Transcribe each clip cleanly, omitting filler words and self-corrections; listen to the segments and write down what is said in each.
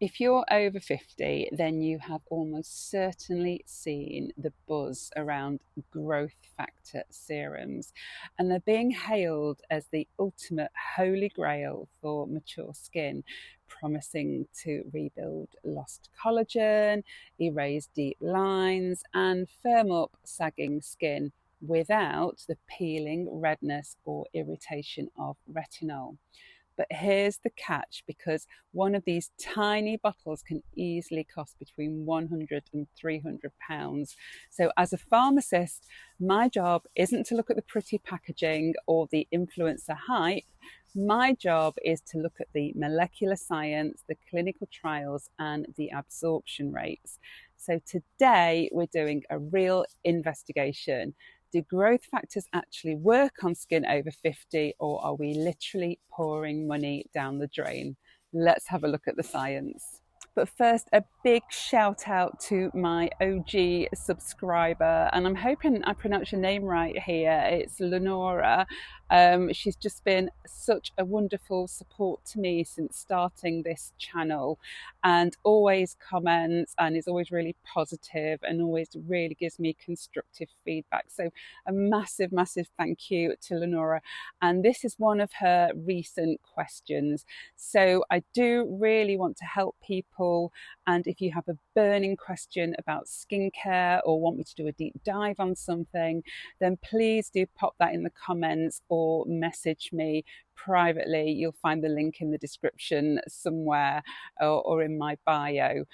If you're over 50, then you have almost certainly seen the buzz around growth factor serums, and they're being hailed as the ultimate holy grail for mature skin, promising to rebuild lost collagen, erase deep lines, and firm up sagging skin without the peeling, redness, or irritation of retinol. But here's the catch, because one of these tiny bottles can easily cost between 100 and 300 pounds. So as a pharmacist, my job isn't to look at the pretty packaging or the influencer hype. My job is to look at the molecular science, the clinical trials, and the absorption rates. So today we're doing a real investigation. Do growth factors actually work on skin over 50, or are we literally pouring money down the drain? Let's have a look at the science. But first, a big shout out to my OG subscriber, and I'm hoping I pronounce your name right here. It's Lenora. She's just been such a wonderful support to me since starting this channel, and always comments and is always really positive and always really gives me constructive feedback. So a massive, massive thank you to Lenora. And this is one of her recent questions. So I do really want to help people. And if you have a burning question about skincare or want me to do a deep dive on something, then please do pop that in the comments or message me privately. You'll find the link in the description somewhere or in my bio,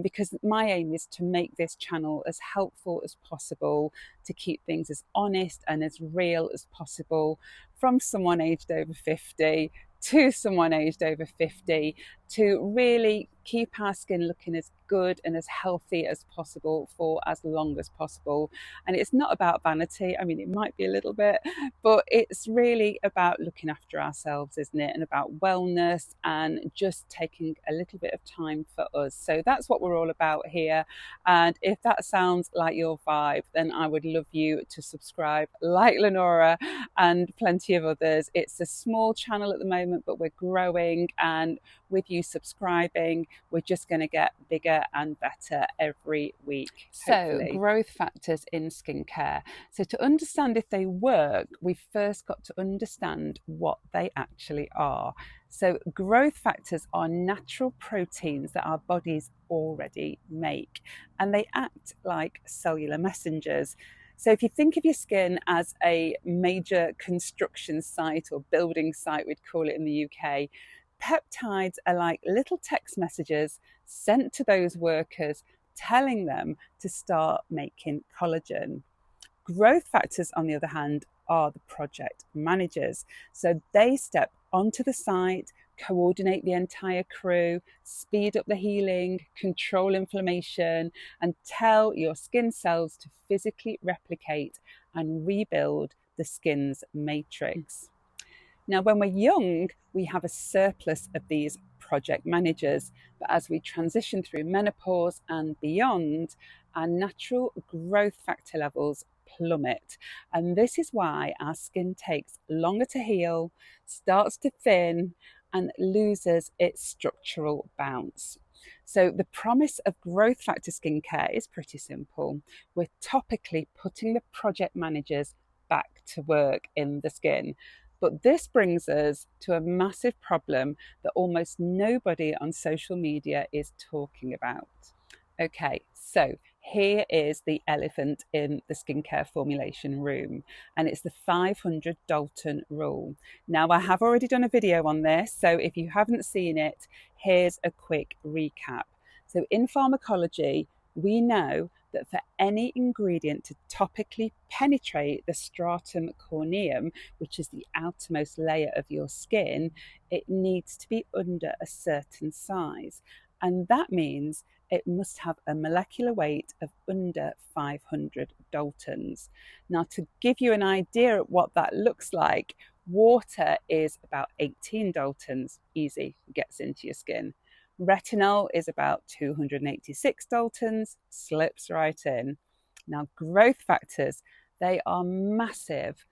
because my aim is to make this channel as helpful as possible, to keep things as honest and as real as possible, from someone aged over 50 to someone aged over 50, to really keep our skin looking as good and as healthy as possible for as long as possible. And it's not about vanity. I mean, it might be a little bit, but it's really about looking after ourselves, isn't it? And about wellness and just taking a little bit of time for us. So that's what we're all about here. And if that sounds like your vibe, then I would love you to subscribe, like Lenora and plenty of others. It's a small channel at the moment, but we're growing, and with you subscribing, we're just going to get bigger and better every week. Hopefully. So growth factors in skincare. So to understand if they work, we've first got to understand what they actually are. So growth factors are natural proteins that our bodies already make, and they act like cellular messengers. So if you think of your skin as a major construction site or building site, we'd call it in the UK, peptides are like little text messages sent to those workers telling them to start making collagen. Growth factors, on the other hand, are the project managers. So they step onto the site, coordinate the entire crew, speed up the healing, control inflammation, and tell your skin cells to physically replicate and rebuild the skin's matrix. Now, when we're young, we have a surplus of these project managers, but as we transition through menopause and beyond, our natural growth factor levels plummet. And this is why our skin takes longer to heal, starts to thin, and loses its structural bounce. So the promise of growth factor skincare is pretty simple. We're topically putting the project managers back to work in the skin. But this brings us to a massive problem that almost nobody on social media is talking about. Okay, so here is the elephant in the skincare formulation room, and it's the 500 Dalton rule. Now, I have already done a video on this, so if you haven't seen it, here's a quick recap. So in pharmacology, we know that for any ingredient to topically penetrate the stratum corneum, which is the outermost layer of your skin, it needs to be under a certain size. And that means it must have a molecular weight of under 500 Daltons. Now, to give you an idea of what that looks like, water is about 18 Daltons, easy, gets into your skin. Retinol is about 286 Daltons, slips right in. Now, growth factors, they are massive,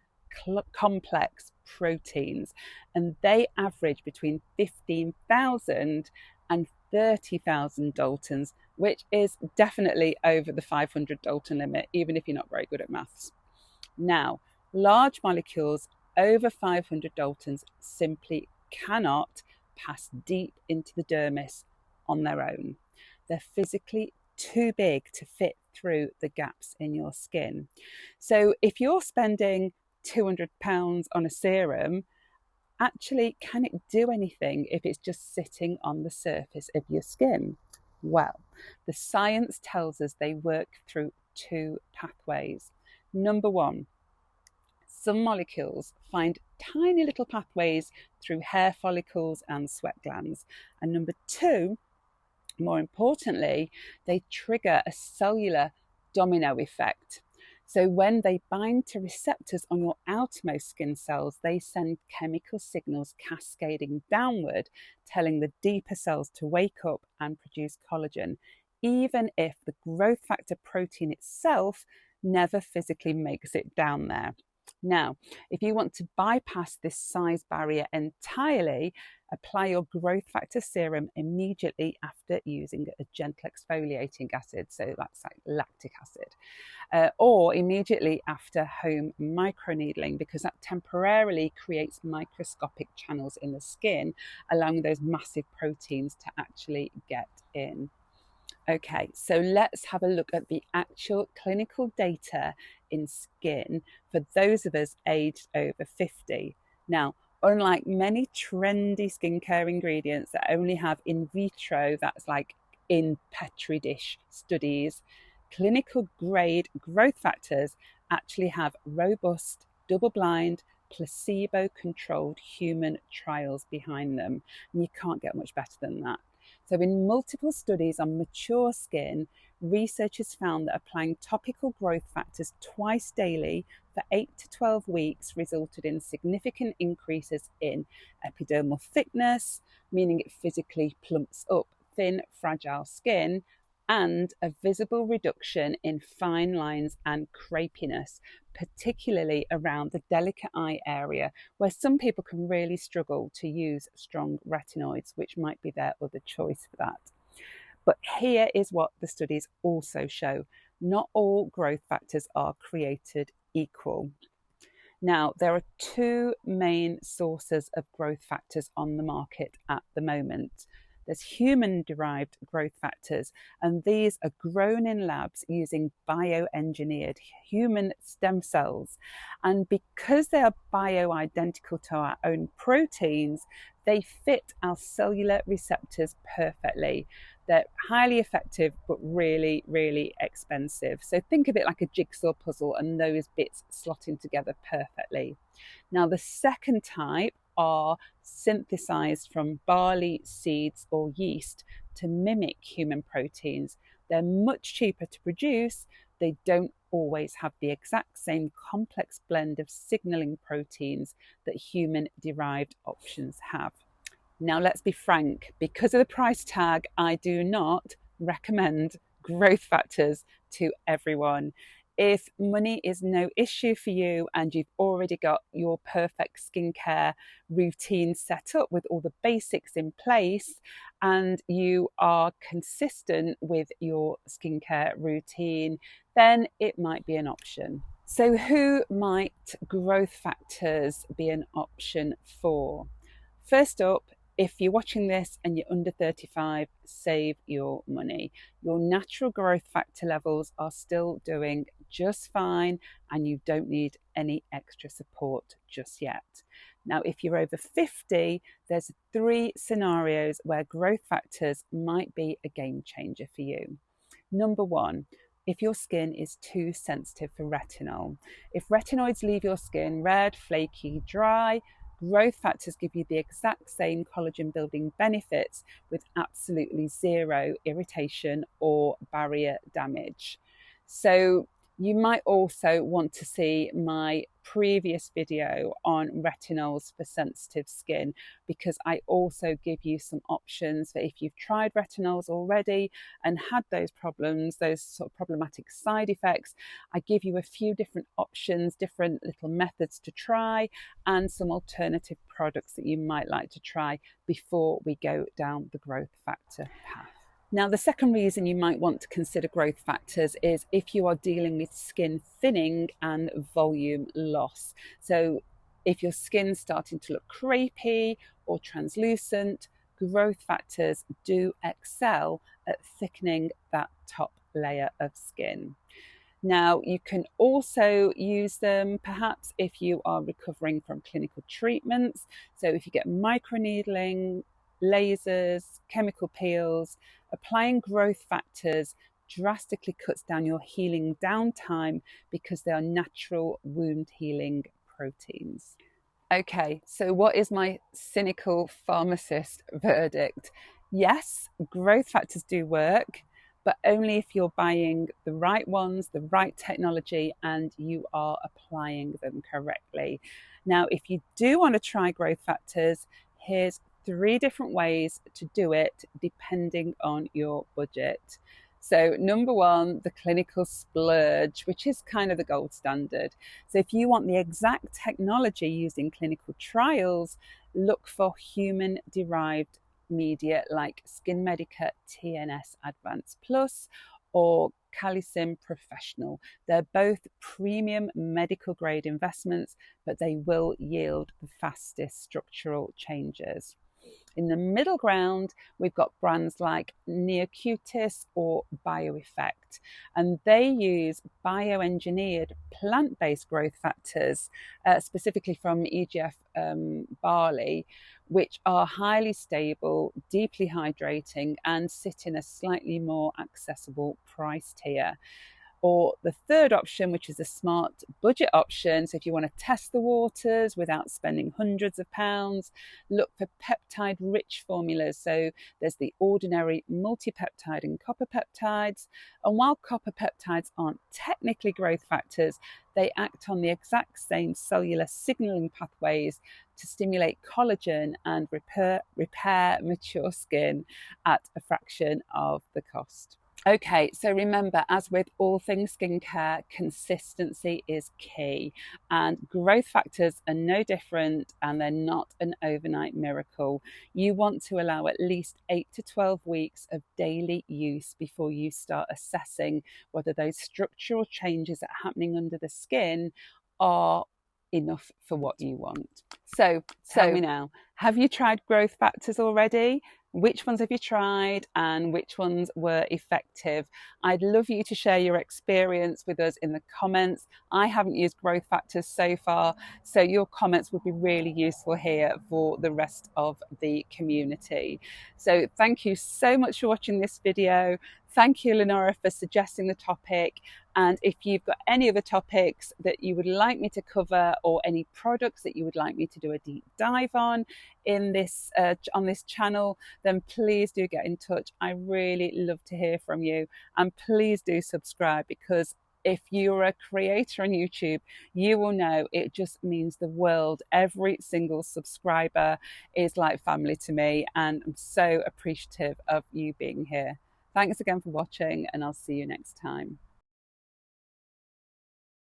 complex proteins, and they average between 15,000 and 30,000 Daltons, which is definitely over the 500 Dalton limit, even if you're not very good at maths. Now, large molecules over 500 Daltons simply cannot pass deep into the dermis on their own. They're physically too big to fit through the gaps in your skin. So if you're spending £200 on a serum, actually, can it do anything if it's just sitting on the surface of your skin? Well, the science tells us they work through two pathways. Number one, some molecules find tiny little pathways through hair follicles and sweat glands. And number two, more importantly, they trigger a cellular domino effect. So when they bind to receptors on your outermost skin cells, they send chemical signals cascading downward, telling the deeper cells to wake up and produce collagen, even if the growth factor protein itself never physically makes it down there. Now, if you want to bypass this size barrier entirely, apply your growth factor serum immediately after using a gentle exfoliating acid, so that's like lactic acid, or immediately after home microneedling, because that temporarily creates microscopic channels in the skin, allowing those massive proteins to actually get in. Okay, so let's have a look at the actual clinical data in skin for those of us aged over 50. Now, unlike many trendy skincare ingredients that only have in vitro, that's like in Petri dish studies, clinical grade growth factors actually have robust, double-blind, placebo-controlled human trials behind them. And you can't get much better than that. So in multiple studies on mature skin, researchers found that applying topical growth factors twice daily for 8 to 12 weeks resulted in significant increases in epidermal thickness, meaning it physically plumps up thin, fragile skin, and a visible reduction in fine lines and crepiness, particularly around the delicate eye area, where some people can really struggle to use strong retinoids, which might be their other choice for that. But here is what the studies also show. Not all growth factors are created equal. Now, there are two main sources of growth factors on the market at the moment. There's human-derived growth factors, and these are grown in labs using bioengineered human stem cells. And because they are bioidentical to our own proteins, they fit our cellular receptors perfectly. They're highly effective, but really, really expensive. So think of it like a jigsaw puzzle and those bits slotting together perfectly. Now, the second type are synthesized from barley, seeds, or yeast to mimic human proteins. They're much cheaper to produce. They don't always have the exact same complex blend of signaling proteins that human-derived options have. Now, let's be frank, because of the price tag, I do not recommend growth factors to everyone. If money is no issue for you and you've already got your perfect skincare routine set up with all the basics in place and you are consistent with your skincare routine, then it might be an option. So who might growth factors be an option for? First up, if you're watching this and you're under 35, save your money. Your natural growth factor levels are still doing just fine and you don't need any extra support just yet. Now, if you're over 50, there's 3 scenarios where growth factors might be a game changer for you. Number 1, if your skin is too sensitive for retinol. If retinoids leave your skin red, flaky, dry, growth factors give you the exact same collagen building benefits with absolutely zero irritation or barrier damage. So You might also want to see my previous video on retinols for sensitive skin, because I also give you some options for if you've tried retinols already and had those problems, those sort of problematic side effects. I give you a few different options, different little methods to try, and some alternative products that you might like to try before we go down the growth factor path. Now, the second reason you might want to consider growth factors is if you are dealing with skin thinning and volume loss. So if your skin's starting to look crepey or translucent, growth factors do excel at thickening that top layer of skin. Now, you can also use them perhaps if you are recovering from clinical treatments. So if you get microneedling, lasers, chemical peels, applying growth factors drastically cuts down your healing downtime because they are natural wound healing proteins. Okay, so what is my cynical pharmacist verdict? Yes, growth factors do work, but only if you're buying the right ones, the right technology, and you are applying them correctly. Now, if you do want to try growth factors, here's 3 different ways to do it depending on your budget. So number 1, the clinical splurge, which is kind of the gold standard. So if you want the exact technology used in clinical trials, look for human-derived media like Skin Medica TNS Advanced Plus or Calicin Professional. They're both premium medical grade investments, but they will yield the fastest structural changes. In the middle ground, we've got brands like Neocutis or BioEffect, and they use bioengineered plant-based growth factors, specifically from EGF Barley, which are highly stable, deeply hydrating, and sit in a slightly more accessible price tier. Or the third option, which is a smart budget option. So if you want to test the waters without spending hundreds of pounds, look for peptide rich formulas. So there's the ordinary multipeptide and copper peptides. And while copper peptides aren't technically growth factors, they act on the exact same cellular signaling pathways to stimulate collagen and repair mature skin at a fraction of the cost. Okay, so remember, as with all things skincare, consistency is key, and growth factors are no different, and they're not an overnight miracle. You want to allow at least 8 to 12 weeks of daily use before you start assessing whether those structural changes that are happening under the skin are enough for what you want. So tell me now, have you tried growth factors already? Which ones have you tried and which ones were effective? I'd love you to share your experience with us in the comments. I haven't used growth factors so far, so your comments would be really useful here for the rest of the community. So thank you so much for watching this video. Thank you, Lenora, for suggesting the topic. And if you've got any other topics that you would like me to cover, or any products that you would like me to do a deep dive on this channel, then please do get in touch. I really love to hear from you, and please do subscribe, because if you're a creator on YouTube, you will know it just means the world. Every single subscriber is like family to me, and I'm so appreciative of you being here. Thanks again for watching, and I'll see you next time.